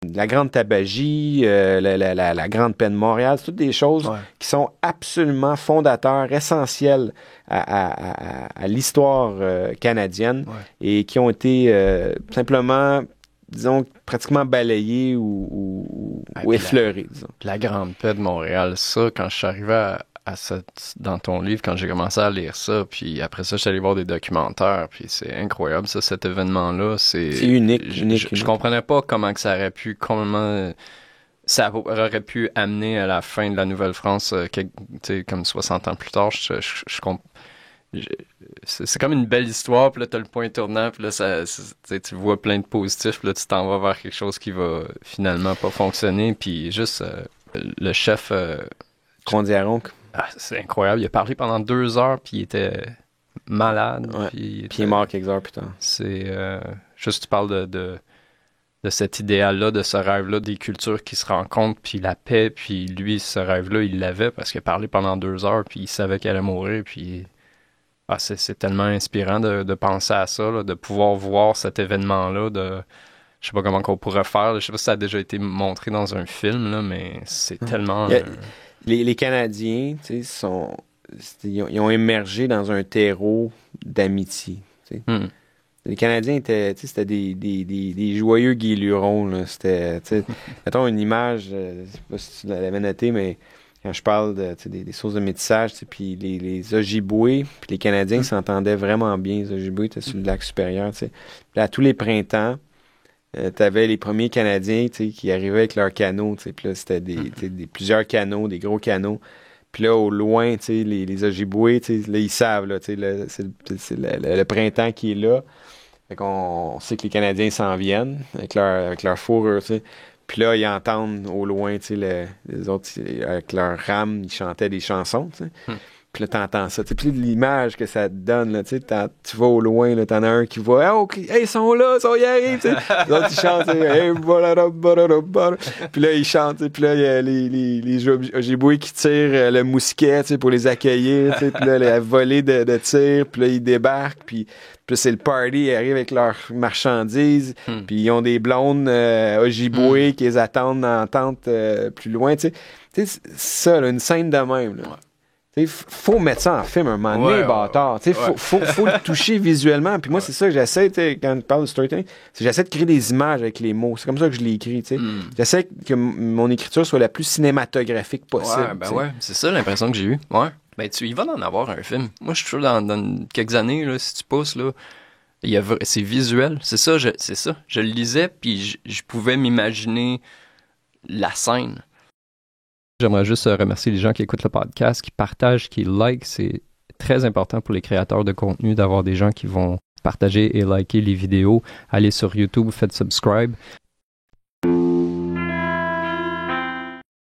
la Grande Tabagie, la Grande Paix de Montréal, c'est toutes des choses qui sont absolument fondateurs, essentielles à l'histoire canadienne et qui ont été simplement, disons, pratiquement balayées ou effleurées. Disons. La Grande Paix de Montréal, ça, quand je suis arrivé dans ton livre, quand j'ai commencé à lire ça, puis après ça, je suis allé voir des documentaires, puis c'est incroyable, ça, cet événement-là, c'est unique. Je comprenais pas comment que ça aurait pu, ça aurait pu amener à la fin de la Nouvelle-France, comme 60 ans plus tard, c'est comme une belle histoire, puis là, t'as le point tournant, puis là, tu vois plein de positifs, puis là, tu t'en vas vers quelque chose qui va finalement pas fonctionner, puis juste le chef... Kondiaronk. C'est incroyable, il a parlé pendant 2 heures, puis il était malade. Ouais. Puis il est mort quelques heures plus tard. C'est juste, tu parles de cet idéal-là, de ce rêve-là, des cultures qui se rencontrent, puis la paix, puis lui, ce rêve-là, il l'avait, parce qu'il a parlé pendant 2 heures, puis il savait qu'elle allait mourir, puis... c'est tellement inspirant de penser à ça, là, de pouvoir voir cet événement-là, je sais pas comment on pourrait faire, je sais pas si ça a déjà été montré dans un film, là, mais c'est tellement... Les Canadiens, tu sais, ils ont émergé dans un terreau d'amitié. Tu sais. Les Canadiens étaient, tu sais, c'était des joyeux guélurons, là. C'était, tu sais, mettons une image, je sais pas si tu l'avais noté, mais quand je parle des sources de métissage, puis les Ojibwés, puis les Canadiens s'entendaient vraiment bien. Les Ojibwés étaient sur le lac supérieur. Puis à tous les printemps, t'avais les premiers Canadiens qui arrivaient avec leurs canots. Puis là, c'était plusieurs canots, des gros canots. Puis là, au loin, les Ojibwés, là, ils savent, là, c'est le printemps qui est là. Fait qu'on sait que les Canadiens s'en viennent avec leur fourrure, tu sais. Puis là, ils entendent au loin, tu sais, les autres, avec leur rame, ils chantaient des chansons, tu sais. Puis là, t'entends ça. Puis l'image que ça te donne, là, tu sais, tu vas au loin, là, t'en as un qui va, hey, ils sont là, ils arrivent, tu sais. Les autres, ils chantent, hey, puis là, ils chantent, puis là, il y a les Ojibwés qui tirent le mousquet, tu sais, pour les accueillir, tu sais. Puis là, la volée de tir, puis là, ils débarquent, puis c'est le party, ils arrivent avec leurs marchandises, puis ils ont des blondes Ojibwés qui les attendent dans la tente plus loin, tu sais. Tu sais, ça, là, une scène de même, là. Faut mettre ça en film un moment donné, bâtard. Faut le toucher visuellement. Puis moi, c'est ça que j'essaie, quand je parle de storytelling, c'est que j'essaie de créer des images avec les mots. C'est comme ça que je l'ai écrit. J'essaie que mon écriture soit la plus cinématographique possible. C'est ça l'impression que j'ai eue. Ouais. Ben, il va en avoir un film. Moi, je suis sûr dans quelques années, là, si tu pousses, là, c'est visuel. C'est ça. Je le lisais, puis je pouvais m'imaginer la scène. J'aimerais juste remercier les gens qui écoutent le podcast, qui partagent, qui likent. C'est très important pour les créateurs de contenu d'avoir des gens qui vont partager et liker les vidéos. Allez sur YouTube, faites subscribe.